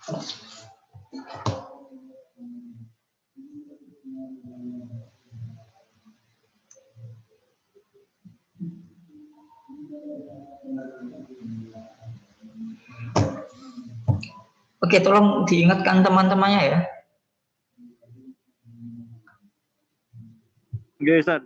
Oke, tolong diingatkan teman-temannya ya. Oke, Ustaz.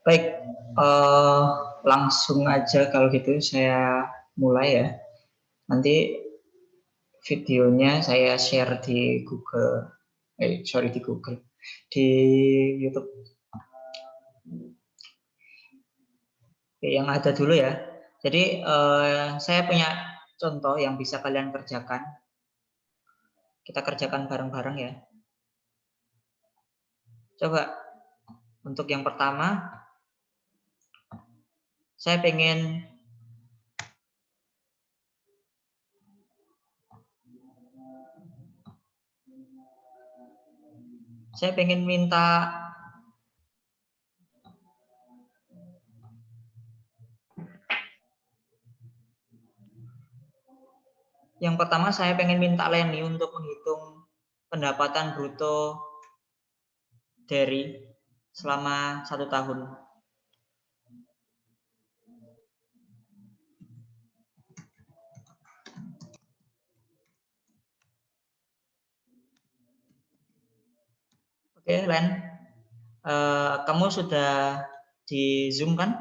Baik, langsung aja kalau gitu saya mulai ya. Nanti videonya saya share di Google, di YouTube. Oke, yang ada dulu ya. Jadi saya punya contoh yang bisa kalian kerjakan. Kita kerjakan bareng-bareng ya. Coba untuk yang pertama, saya pengen minta Leni untuk menghitung pendapatan bruto dari selama 1 tahun. Oke, Len, kamu sudah di Zoom kan?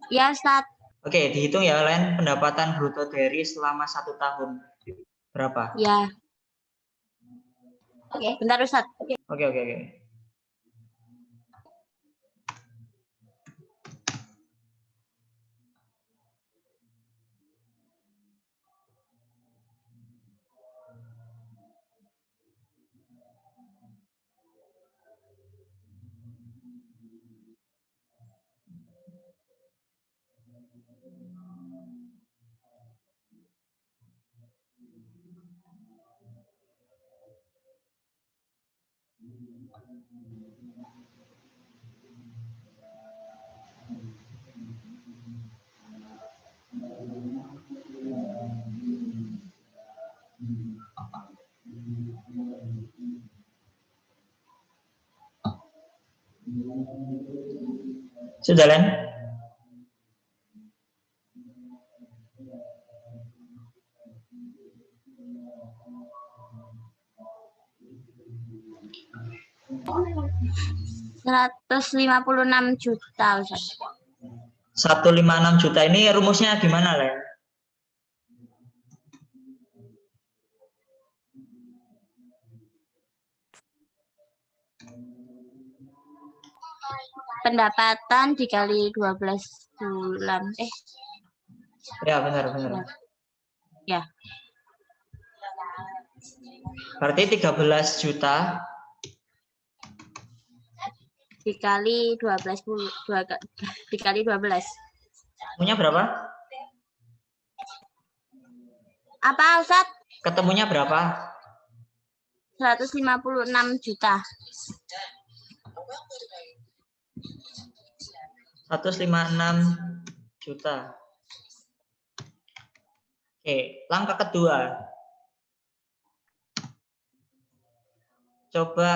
Ya, Ustaz. Oke, dihitung ya, Len, pendapatan bruto dari selama 1 tahun. Berapa? Ya. Oke, bentar, Ustaz. Oke. Sudah, Len? $156 juta, Ustaz. 156 juta ini rumusnya gimana, Len? Pendapatan dikali 12 bulan. Ya, benar. Ya. Berarti 13 juta dikali 12 dikali 12. ketemunya berapa? Apa, Ustaz? Ketemunya berapa? 156 juta. 156 juta. Oke, langkah kedua. Coba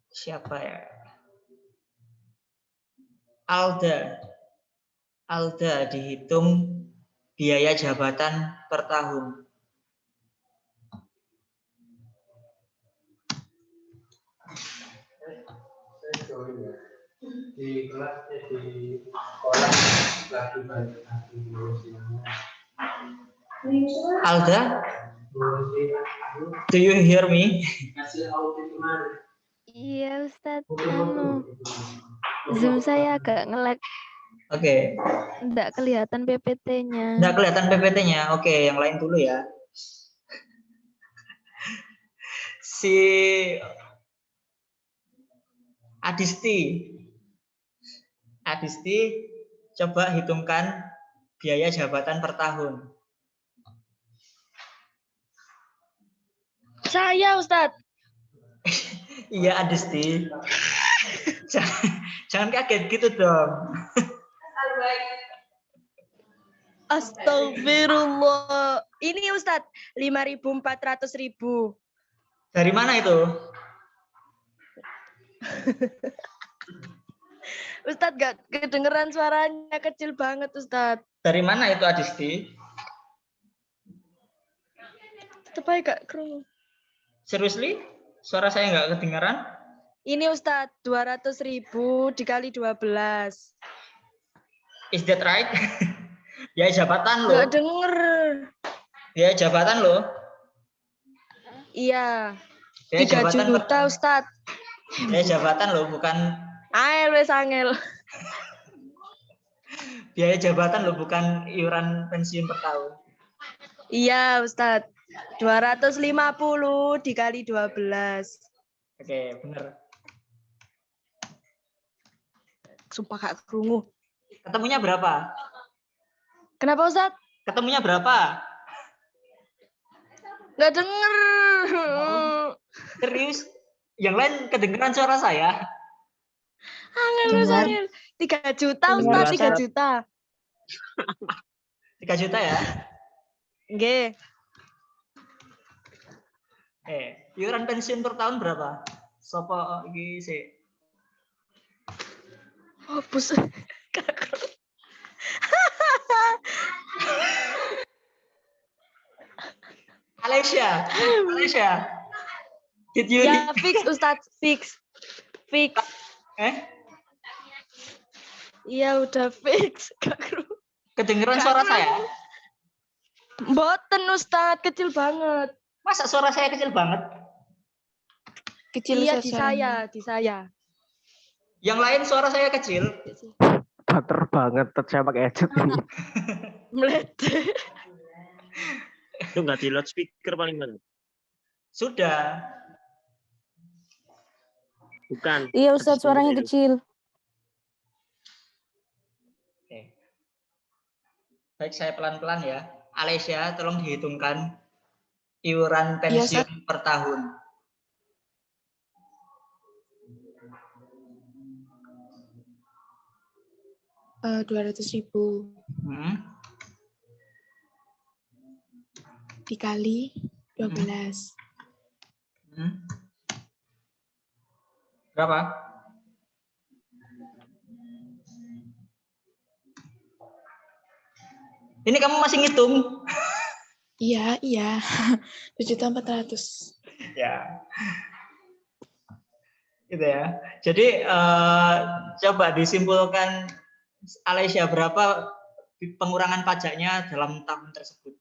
siapa ya? Alda dihitung biaya jabatan per tahun. di kelas di sekolah lagi banyak lagi ngurusin Alda, do you hear me? kasih audit kemarin. Iya Ustadz, Zoom saya agak nge-lag, Oke, nggak kelihatan PPT-nya. nggak kelihatan PPT-nya. Oke, yang lain dulu ya. Si Adisti, coba hitungkan biaya jabatan per tahun. Saya Ustadz. Iya Adisti. Jangan kaget gitu dong. Astagfirullah. Ini Ustadz, 5.400.000. Dari mana itu? Ustadz gak kedengeran suaranya, kecil banget Ustadz. Dari mana itu Adisti? Tepai gak kerungu. Seriously? Suara saya nggak kedengeran? Ini Ustadz, 200.000 dikali 12. Is that right? Biaya jabatan loh. Gak denger. Biaya jabatan loh. Iya. Biaya 3 jabatan per juta tahun. Ustadz. Biaya jabatan loh, bukan Ael wes angel. biaya jabatan loh, bukan iuran pensiun per tahun. Iya Ustadz. 250 dikali 12. Oke, bener. Sumpah gak kerungu. Ketemunya berapa? Kenapa Ustadz? Ketemunya berapa? Gak denger. Serius? Yang lain kedengeran suara saya? Angel wes Dengar. angel. 3 juta Dengar, Ustadz, 3 Ustadz. juta. 3 juta ya? Nggih. Iuran pensiun per tahun berapa? Sopo iki sih? Oh, bus. Malaysia. Did you Ya fix Ustadz, fix. Iya udah fix. kedengeran suara saya? Mboten Ustadz, kecil banget. Masa suara saya kecil banget? Kecil Iya di saya. Yang lain suara saya kecil? Bater banget, saya pakai headset ini. Meledak. Itu nggak di loudspeaker paling banget. Sudah. Bukan. Iya Ustadz, suaranya Itu. kecil. Oke. Baik, saya pelan-pelan ya. Alesya, tolong dihitungkan iuran pensiun per tahun. Uh, 200.000 dikali 12. Berapa? Ini kamu masih ngitung? Iya. 7.400.000. Ya. Gitu ya. Jadi coba disimpulkan Alesya, berapa pengurangan pajaknya dalam tahun tersebut?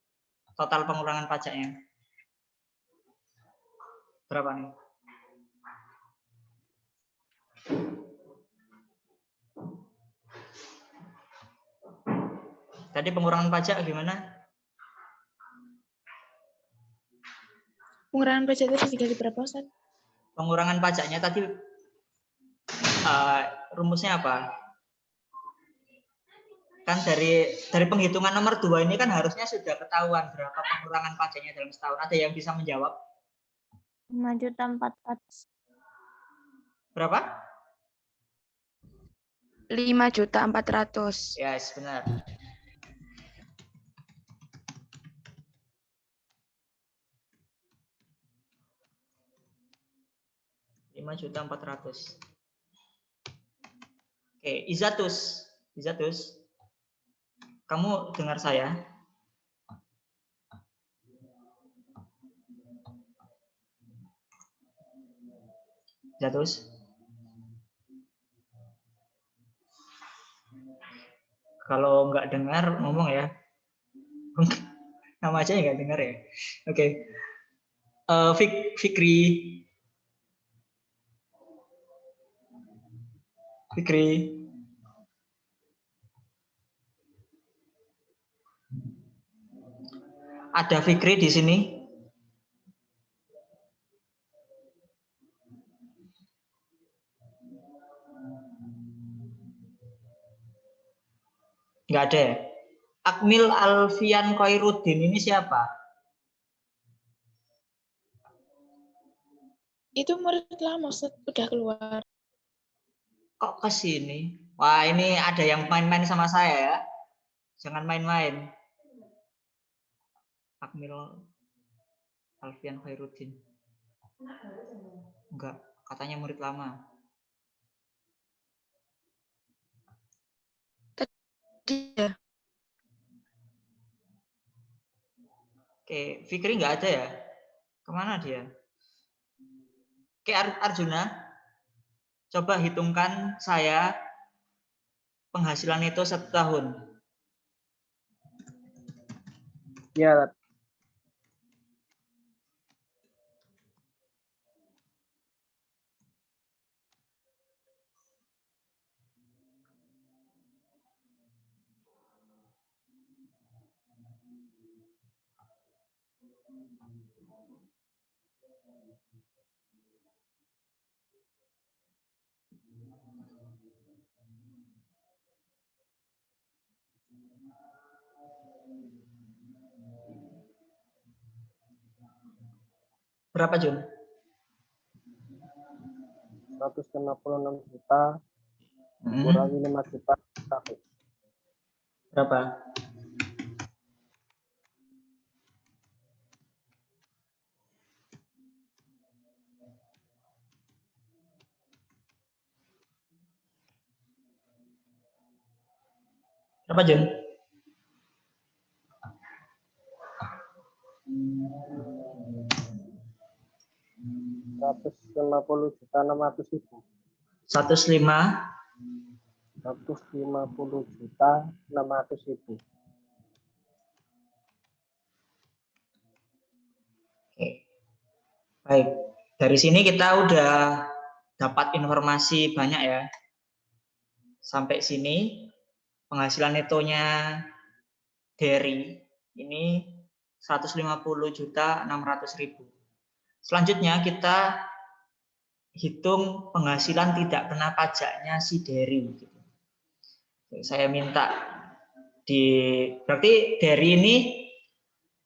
Total pengurangan pajaknya berapa nih? Tadi pengurangan pajak gimana? Pengurangan pajak itu dikali berapa, Ustaz? Pengurangan pajaknya tadi rumusnya apa? Kan dari penghitungan nomor 2 ini kan harusnya sudah ketahuan berapa pengurangan pajaknya dalam setahun. Ada yang bisa menjawab? 5.400.000. Berapa? 5.400.000. Yes, benar. Rp5.400.000. Oke, Izatus, kamu dengar saya? Izatus? Kalau nggak dengar ngomong ya. Nama aja nggak dengar ya. Oke. Fikri. Fikri. Ada Fikri di sini? Nggak ada ya? Akmil Alfian Khairuddin ini siapa? Itu murid lama, Ustaz. Udah keluar. Kok ke sini? Wah, ini ada yang main-main sama saya ya. Jangan main-main. Akmil Alfian Khairuddin. Enggak, katanya murid lama. Dia. Oke, Fikri nggak ada ya? Kemana dia? Oke, Arjuna, coba hitungkan saya penghasilan itu 1 tahun. Ya, Berapa, Jun? 156 juta Hmm, kurangi 5 juta. berapa? Berapa, Jun? 150.600.000. 105. 150.600.000. Oke. Baik. Dari sini kita udah dapat informasi banyak ya. Sampai sini penghasilan netonya Derry ini 150.600.000. Selanjutnya kita hitung penghasilan tidak kena pajaknya si Derry. Saya minta berarti Derry ini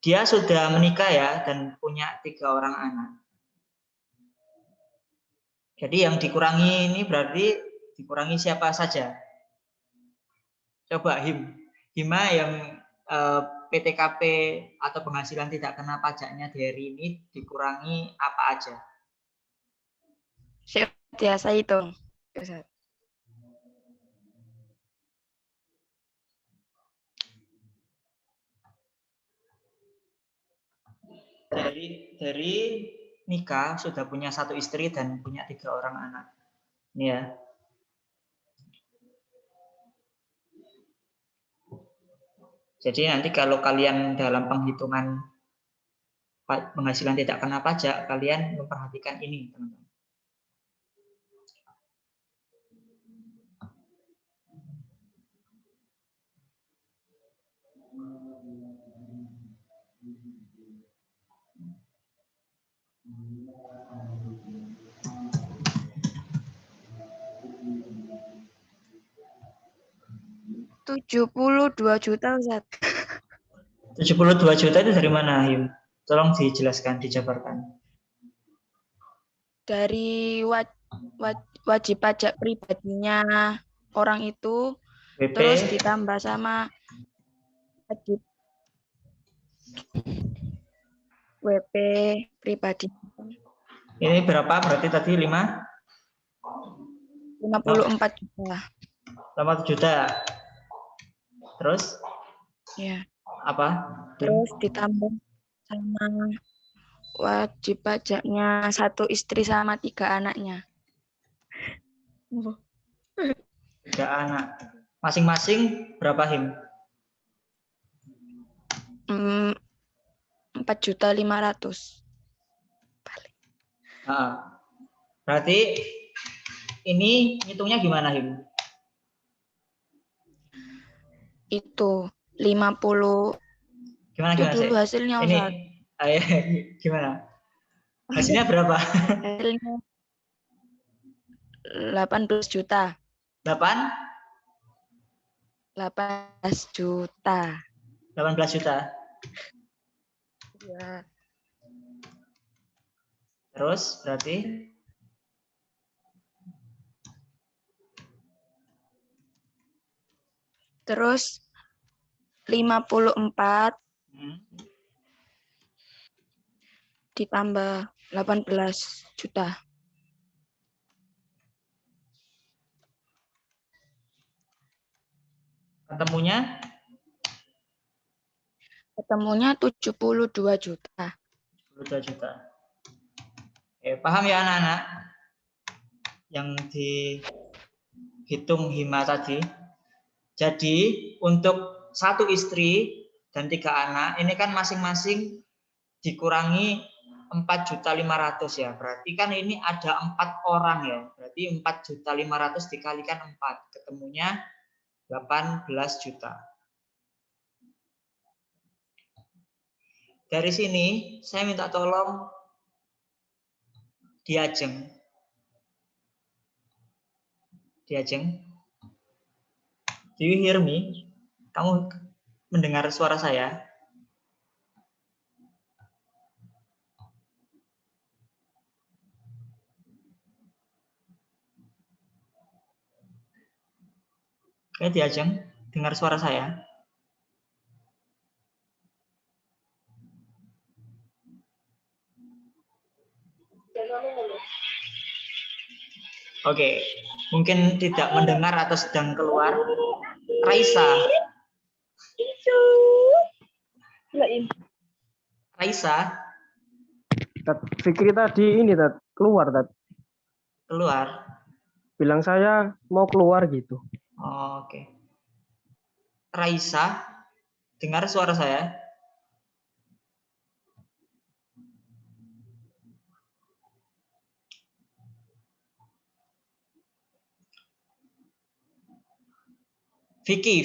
dia sudah menikah ya dan punya 3 orang anak. Jadi yang dikurangi ini berarti dikurangi siapa saja? Coba Hima yang PTKP atau penghasilan tidak kena pajaknya Derry ini dikurangi apa aja? Ya, saya hitung. Ustaz. Dari nikah sudah punya 1 istri dan punya 3 orang anak. Ini ya. Jadi nanti kalau kalian dalam penghitungan penghasilan tidak kena pajak, kalian memperhatikan ini, teman-teman. Rp72 juta, Ustaz. 72 juta itu dari mana, Him? Tolong dijelaskan, dijabarkan. Dari wajib pajak pribadinya orang itu, WP, terus ditambah sama wajib WP pribadi. ini berapa? Berarti tadi 54 juta. 54 juta. Terus Ya. apa? Terus ditambah sama wajib pajaknya 1 istri sama 3 anaknya. 3 anak. Masing-masing berapa him? 4.500.000. Berarti ini hitungnya gimana him? Itu 50. Gimana Itu gimana dulu sih? hasilnya, Ini Ustaz. gimana? Hasilnya berapa? Hasilnya 18 juta. 8? 18 juta. 18 juta. Ya. Terus berarti Terus 54 ditambah 18 juta. Ketemunya 72 juta. 72 juta. Paham ya anak-anak? Yang dihitung Hima tadi. Jadi untuk satu istri dan 3 anak, ini kan masing-masing dikurangi 4.500.000 ya. Berarti kan ini ada 4 orang ya. Berarti 4.500.000 dikalikan 4. Ketemunya 18 juta. Dari sini saya minta tolong Diajeng. Do you hear me? Kamu mendengar suara saya? Oke, Diajeng, dengar suara saya? Oke, mungkin tidak mendengar atau sedang keluar. Raisa. Fikri tadi ini keluar. Keluar. Bilang saya mau keluar gitu. Oh, oke. Raisa, dengar suara saya? Vicky.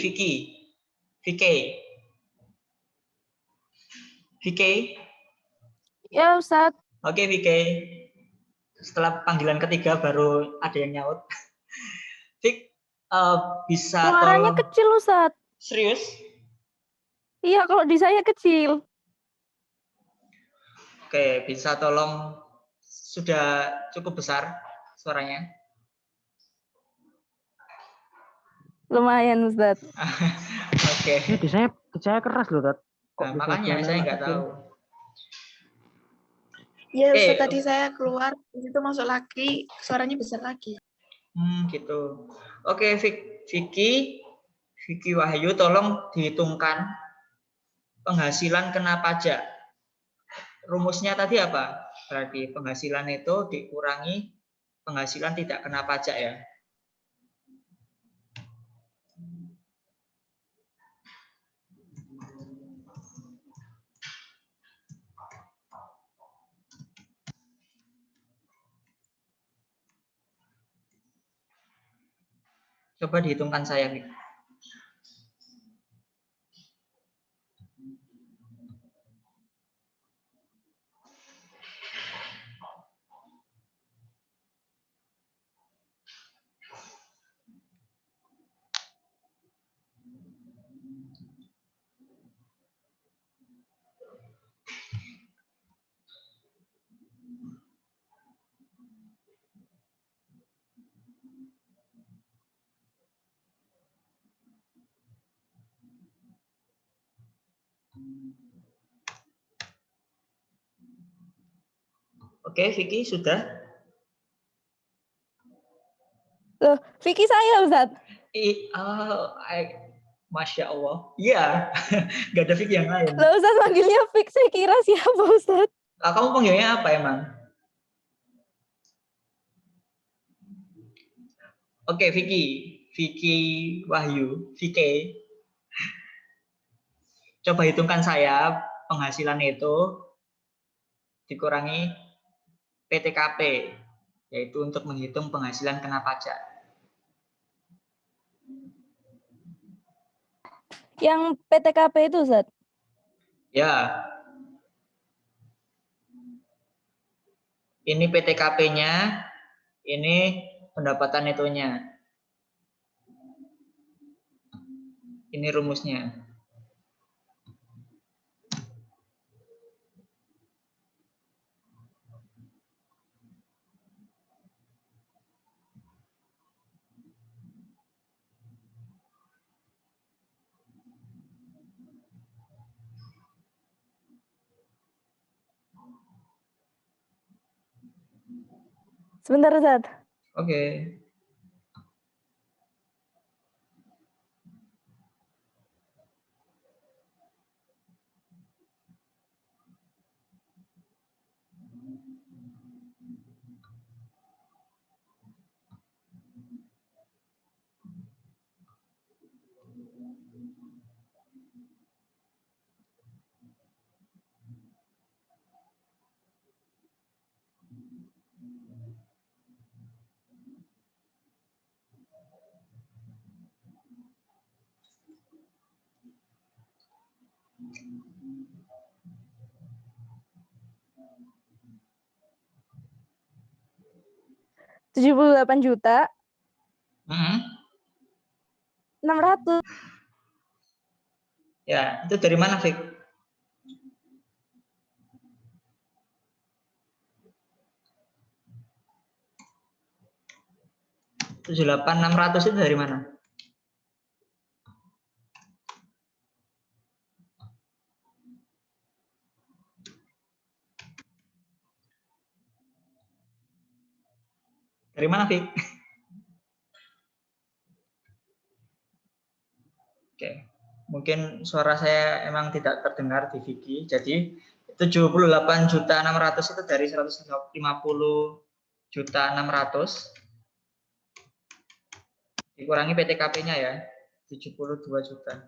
Ya, Ustadz. Oke, Vicky. Setelah panggilan ketiga baru ada yang nyaut. Vic, bisa Suaranya tolong... kecil, Ustadz. Serius? Iya, kalau di saya kecil. Oke, bisa tolong sudah cukup besar suaranya? Lumayan, Ustadz. Oke. Di saya keras loh, Tat. Nah, makanya saya nggak tahu. Ya, Ustaz, tadi saya keluar, itu masuk lagi, suaranya besar lagi. Gitu. Oke, Vicky Wahyu, tolong dihitungkan penghasilan kena pajak. Rumusnya tadi apa? Berarti penghasilan itu dikurangi penghasilan tidak kena pajak ya. Coba dihitungkan saya, Vic. Oke, Vicky, sudah? Loh, Vicky saya, Ustadz. Masya Allah. Iya, nggak ada Vicky yang lain. Loh, Ustadz panggilnya Vicky, saya kira siapa, Ustadz? Kamu panggilnya apa emang? Oke, Vicky. Vicky Wahyu, Vicky. Coba hitungkan saya penghasilan itu dikurangi PTKP, yaitu untuk menghitung penghasilan kena pajak. Yang PTKP itu, Ustaz? Ya. Ini PTKP-nya, ini pendapatan netonya. Ini rumusnya. Sebentar, Ustaz. Oke. Rp78.600.000. Ya, itu dari mana, Fik? $78.600 itu dari mana? Dari mana, Fik? Oke, mungkin suara saya emang tidak terdengar di Vicky. Jadi 78.600.000 itu dari 150.600.000 dikurangi PTKP-nya ya, 72 juta.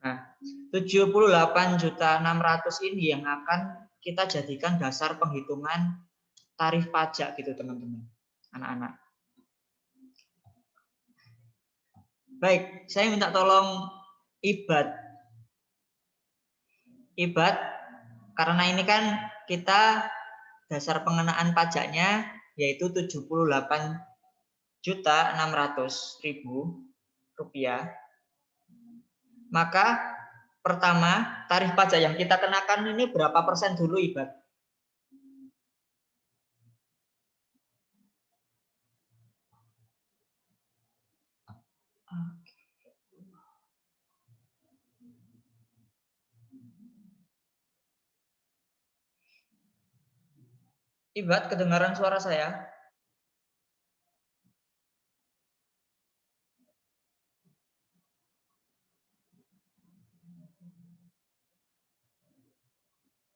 Nah, 78.600.000 ini yang akan kita jadikan dasar penghitungan tarif pajak gitu, teman-teman, anak-anak. Baik, saya minta tolong Ibad. Ibad, karena ini kan kita dasar pengenaan pajaknya yaitu 78.600.000 rupiah. Maka pertama, tarif pajak yang kita kenakan ini berapa persen dulu, Ibad? Ibad, kedengaran suara saya?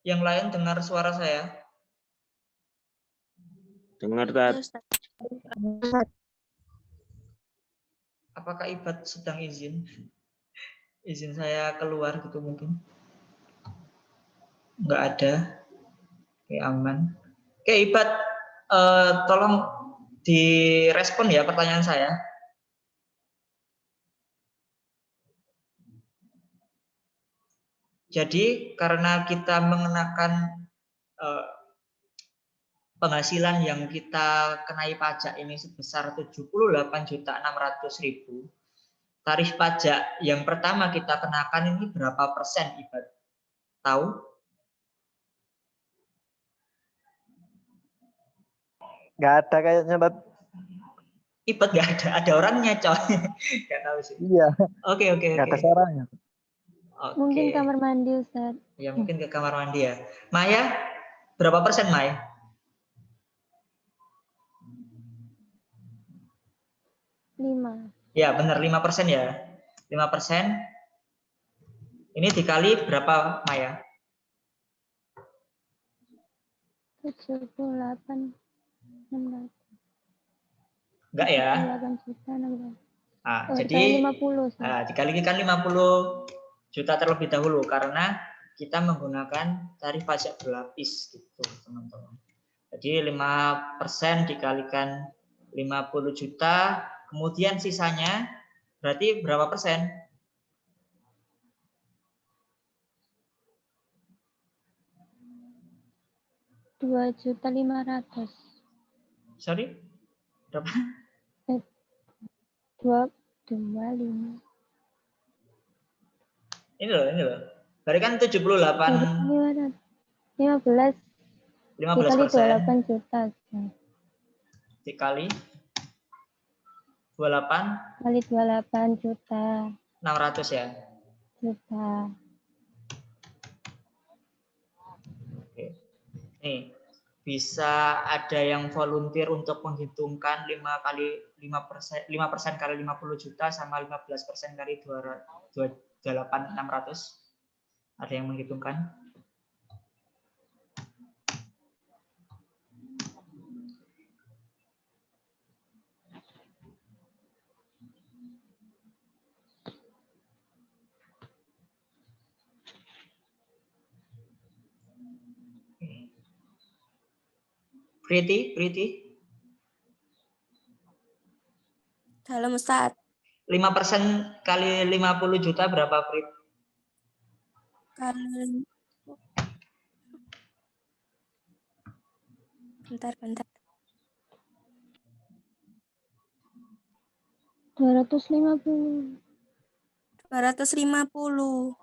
Yang lain dengar suara saya? Dengar, Tat. Apakah Ibad sedang izin? Izin saya keluar gitu mungkin? Nggak ada. Oke, aman. Oke, Ibad, tolong direspon ya pertanyaan saya. Jadi karena kita mengenakan penghasilan yang kita kenai pajak ini sebesar 78.600.000, tarif pajak yang pertama kita kenakan ini berapa persen, Ibad? Tahu? Nggak ada kayaknya, Tat. Ibad nggak ada orangnya, coy. Nggak tahu sih. Iya. Oke. Nggak ada suaranya. Oke. Mungkin kamar mandi, Ustaz. Ya, mungkin ke kamar mandi ya. Maya, berapa persen, Maya? 5. Ya, benar 5% ya. 5%. Ini dikali berapa, Maya? 78.600. Enggak ya? 8 juta 16. Nah, Oh, jadi dikali 50. Sat. dikalikan 50 juta terlebih dahulu karena kita menggunakan tarif pajak berlapis gitu, teman-teman. Jadi 5% dikalikan 50 juta, kemudian sisanya berarti berapa persen? Rp2.500.000. Sorry? Berapa? 25. Ini loh. Berarti kan 78 15 dikali 15% 28 juta. dikali 28 Kali 28 juta. 600 ya. Juta. Oke. Nih, bisa ada yang volunteer untuk menghitungkan 5% kali 50 juta sama 15% kali 28.600. Ada yang menghitungkan? Pretty. Dalam Ustaz. 5% kali 50 juta berapa, Prit? Kali bentar. 250. 250.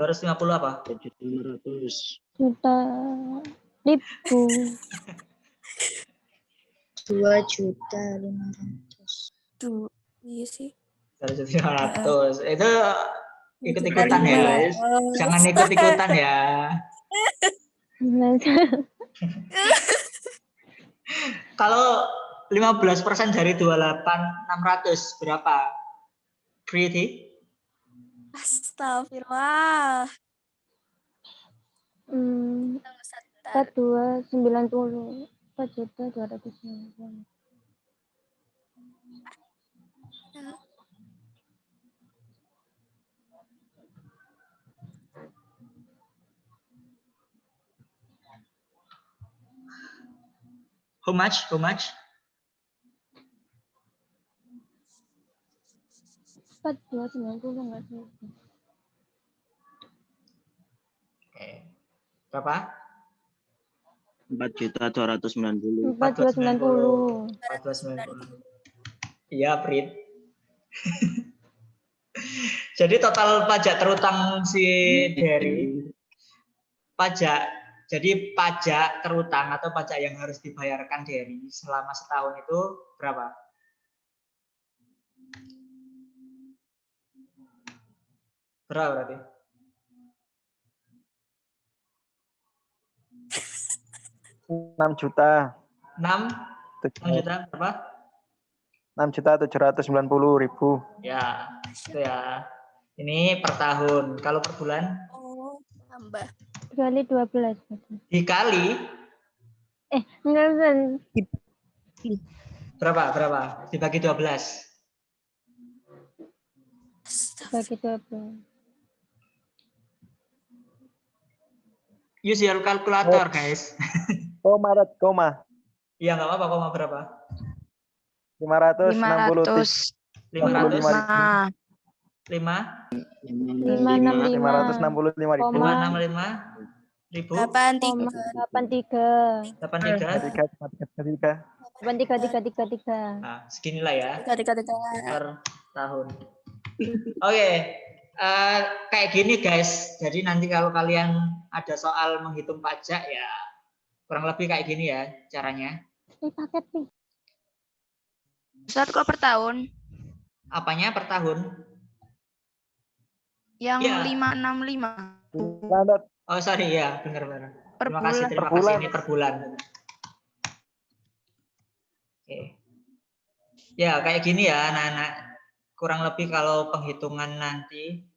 250 apa? 7.500. Juta. Ribu. 2.500.000. Tuh, iya sih. 2.500. Itu ikut-ikutan ya. 2.500.000. Jangan ikut-ikutan ya. Kalau 15% dari 28.600 berapa? Pretty? Astagfirullah. 4.290. 4.290. How much? 4.290 enggak sih? Oke. Berapa? 4.290.000. 4.290. 490. Iya, Prit. Jadi total pajak terutang si Derry, pajak terutang atau pajak yang harus dibayarkan Derry selama setahun itu berapa? Berapa berarti? 6 juta. 6 juta berapa? 6.790.000. Ya, itu ya. Ini per tahun. Kalau per bulan? Oh, tambah. Kali 12. Dikali? Enggak. Berapa? Dibagi 12. Bagi 12. Use your calculator, guys. Koma. Iya, nggak apa-apa. Koma berapa? 560. 565. 83. Nah, seginilah ya. 3. Per tahun. Oke. Kayak gini guys. Jadi nanti kalau kalian ada soal menghitung pajak ya kurang lebih kayak gini ya caranya. Paket nih. Ustaz, kok per tahun? Apanya per tahun? Yang Ya. 565. Oh sorry ya, benar. Per Terima kasih. Ini per bulan. Oke. Ya kayak gini ya anak-anak. Kurang lebih kalau penghitungan nanti,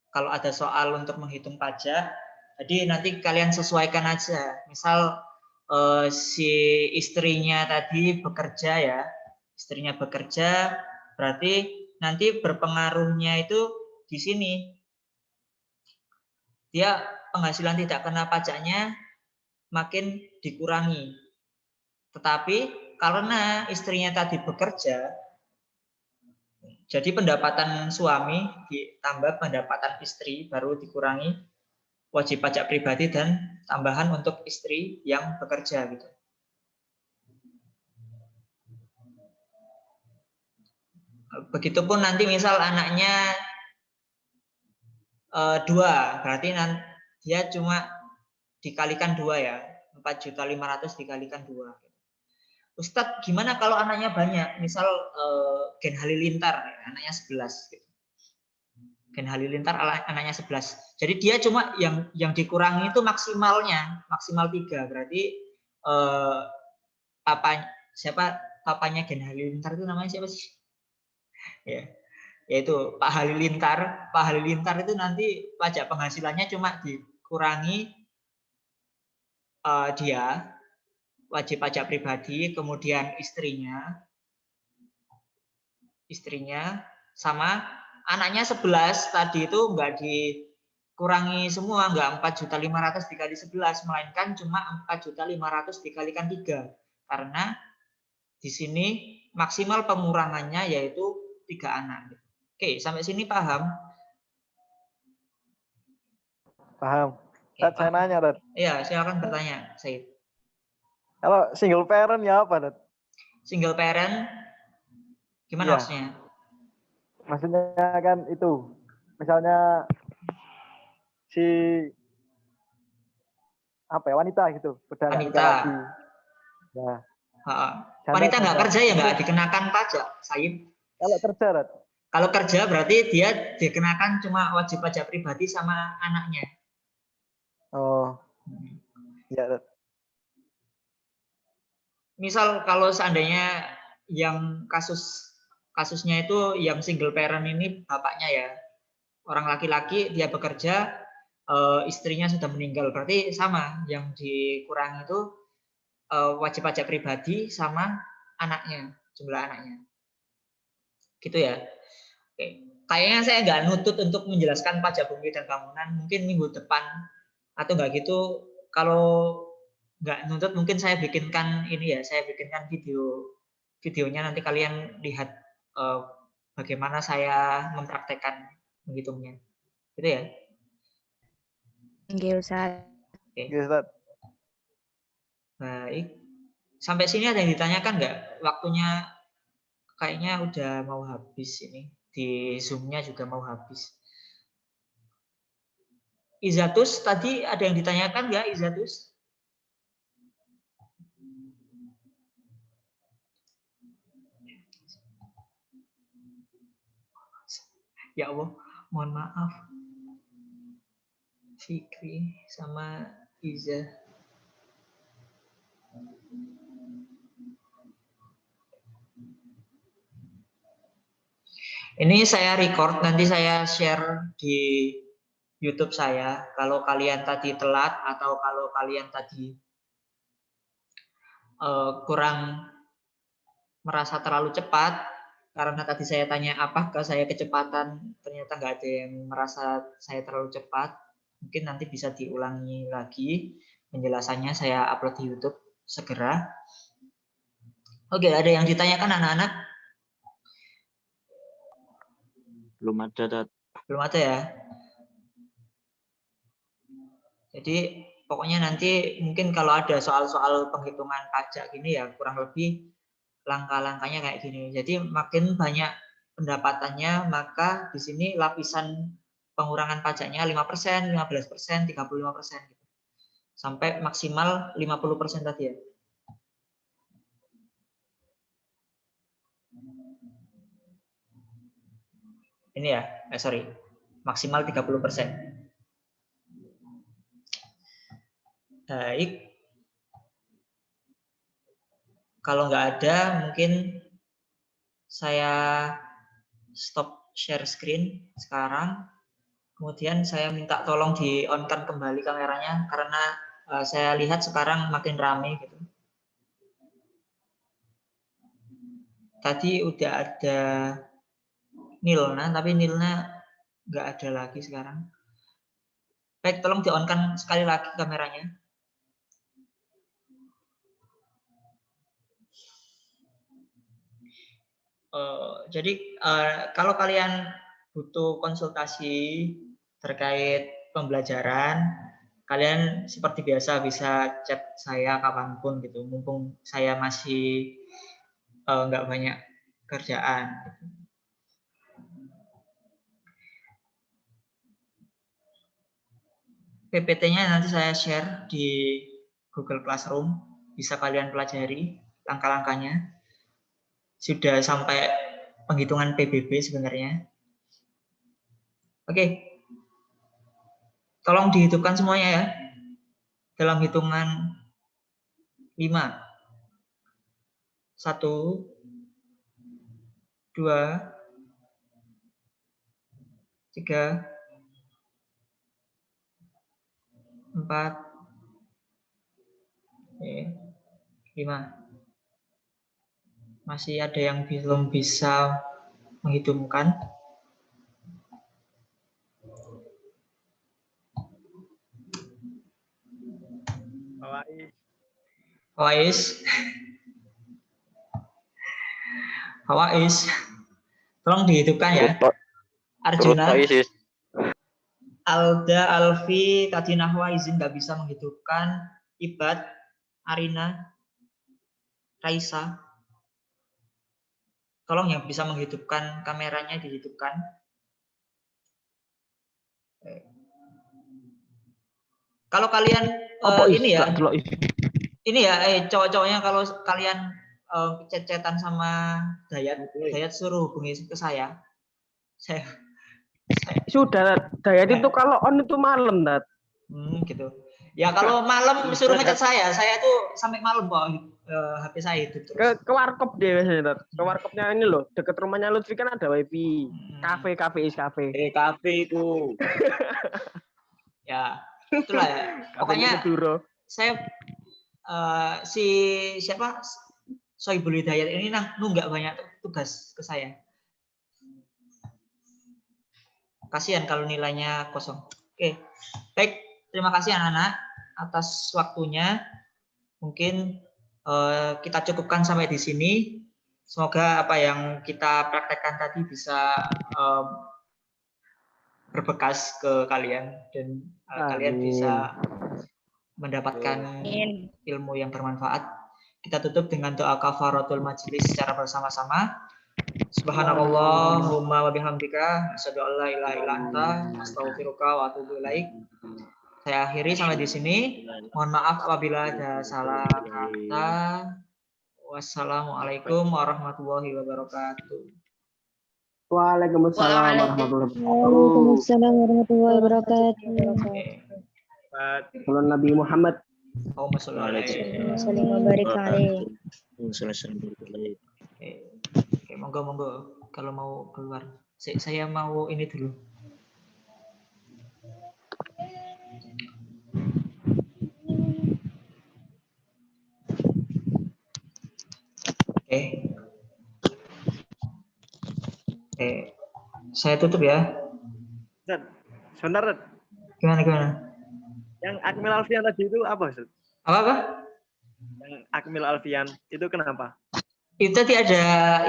kalau ada soal untuk menghitung pajak, jadi nanti kalian sesuaikan aja. Misal si istrinya tadi bekerja ya, istrinya bekerja, berarti nanti berpengaruhnya itu di sini. Dia penghasilan tidak kena pajaknya makin dikurangi. Tetapi karena istrinya tadi bekerja, jadi pendapatan suami ditambah pendapatan istri baru dikurangi wajib pajak pribadi dan tambahan untuk istri yang bekerja gitu. Begitupun nanti misal anaknya 2, berarti nanti dia cuma dikalikan 2 ya, 4.500.000 dikalikan 2. Ustadz, gimana kalau anaknya banyak? Misal Gen Halilintar, anaknya 11. Gitu. Gen Halilintar anaknya 11. Jadi dia cuma yang dikurangi itu maksimal 3. Berarti papanya Gen Halilintar itu namanya siapa sih? Ya, yaitu Pak Halilintar. Pak Halilintar itu nanti pajak penghasilannya cuma dikurangi dia wajib pajak pribadi, kemudian istrinya sama anaknya 11 tadi itu enggak dikurangi semua, enggak 4.500.000 dikali 11, melainkan cuma 4.500.000 dikalikan 3. Karena di sini maksimal pengurangannya yaitu 3 anak. Oke, sampai sini paham? Paham. Dad, saya nanya, Dad. Iya, silakan bertanya, Said. Kalau single parent ya apa, Dad? Single parent gimana maksudnya? Maksudnya kan itu, misalnya si wanita gitu, Wanita. Nah, wanita nggak kerja ya nggak dikenakan pajak, Said. Kalau kerja, Dad? Kalau kerja berarti dia dikenakan cuma wajib pajak pribadi sama anaknya. Oh, ya, Dad. Misal kalau seandainya yang kasusnya itu yang single parent ini bapaknya ya, orang laki-laki dia bekerja, istrinya sudah meninggal, berarti sama yang dikurangi itu wajib pajak pribadi sama anaknya, jumlah anaknya, gitu ya. Oke. Kayaknya saya nggak nutut untuk menjelaskan pajak bumi dan bangunan, mungkin minggu depan atau nggak gitu. Kalau nggak nuntut mungkin saya bikinkan videonya, nanti kalian lihat bagaimana saya mempraktekkan menghitungnya, gitu ya. Oke, Ustaz. Oke. Baik, sampai sini ada yang ditanyakan nggak? Waktunya kayaknya udah mau habis ini, di Zoom-nya juga mau habis. Izatus tadi ada yang ditanyakan nggak, Izatus? Ya Allah, mohon maaf. Fikri sama Iza. Ini saya record, nanti saya share di YouTube saya. Kalau kalian tadi telat atau kalau kalian tadi kurang merasa terlalu cepat, karena tadi saya tanya apakah saya kecepatan, ternyata nggak ada yang merasa saya terlalu cepat. Mungkin nanti bisa diulangi lagi penjelasannya, saya upload di YouTube segera. Oke, ada yang ditanyakan anak-anak? Belum ada, Dad. Belum ada ya? Jadi pokoknya nanti mungkin kalau ada soal-soal penghitungan pajak gini ya kurang lebih langkah-langkahnya kayak gini. Jadi makin banyak pendapatannya, maka di sini lapisan pengurangan pajaknya 5%, 15%, 35% gitu. Sampai maksimal 50% tadi ya. Ini ya, maksimal 30%. Baik. Kalau nggak ada, mungkin saya stop share screen sekarang. Kemudian saya minta tolong di-on-kan kembali kameranya, karena saya lihat sekarang makin ramai gitu. Tadi udah ada Nilna, tapi Nilna nggak ada lagi sekarang. Baik, tolong di-on-kan sekali lagi kameranya. Jadi kalau kalian butuh konsultasi terkait pembelajaran, kalian seperti biasa bisa chat saya kapanpun gitu. Mumpung saya masih nggak banyak kerjaan. PPT-nya nanti saya share di Google Classroom, bisa kalian pelajari langkah-langkahnya. Sudah sampai penghitungan PBB sebenarnya. Oke. Tolong dihitungkan semuanya ya. Dalam hitungan 5. 1, 2, 3, 4, 5. Masih ada yang belum bisa menghitungkan. Fawais. Tolong dihitungkan ya. Arjuna, Alda, Alfi, tadi Nahwa izin nggak bisa menghitungkan. Ibad, Arina, Raisa. Tolong yang bisa menghidupkan kameranya dihidupkan. Kalau kalian ini ya cowok-cowoknya kalau kalian chat-chatan sama Dayat suruh hubungi ke saya. Sudah, Dayat itu kalau on itu malam, Dat. Gitu. Ya kalau malam suruh ngechat saya tuh sampai malam kok HP saya itu terus. Ke warkop deh biasanya, Dat. Ke warkopnya ini loh, deket rumahnya Lutfi kan ada wifi. Kafe itu. Ya, itulah ya. Pokoknya saya si siapa Soibul Hidayat ini nunggak banyak tugas ke saya. Kasihan kalau nilainya kosong. Oke, baik. Terima kasih anak-anak atas waktunya. Mungkin kita cukupkan sampai di sini. Semoga apa yang kita praktekkan tadi bisa berbekas ke kalian dan kalian bisa mendapatkan ilmu yang bermanfaat. Kita tutup dengan doa kafaratul majlis secara bersama-sama. Subhanallahumma wa bihamdika asyhadu an la ilaha illa anta astaghfiruka wa atubu ilaik. Saya akhiri sampai di sini. Mohon maaf apabila ada salah kata. Wassalamualaikum warahmatullahi wabarakatuh. Waalaikumsalam warahmatullahi wabarakatuh. Salam Nabi Muhammad. Allahumma sholli alaihi Oke, monggo kalau mau keluar. Saya mau ini dulu. Saya tutup ya. Sebentar. Gimana? Yang Akmil Alfian tadi itu apa, Ustaz? Apa? Yang Akmil Alfian itu kenapa? Itu tadi ada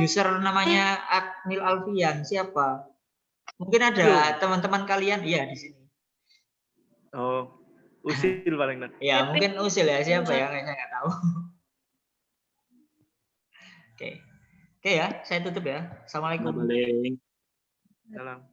user namanya Akmil Alfian. Siapa? Mungkin ada teman-teman kalian di sini. Oh, Usil paling nanti. Ya, mungkin Usil ya, siapa ya? Saya nggak tahu. Oke ya, saya tutup ya. Assalamualaikum. Salam.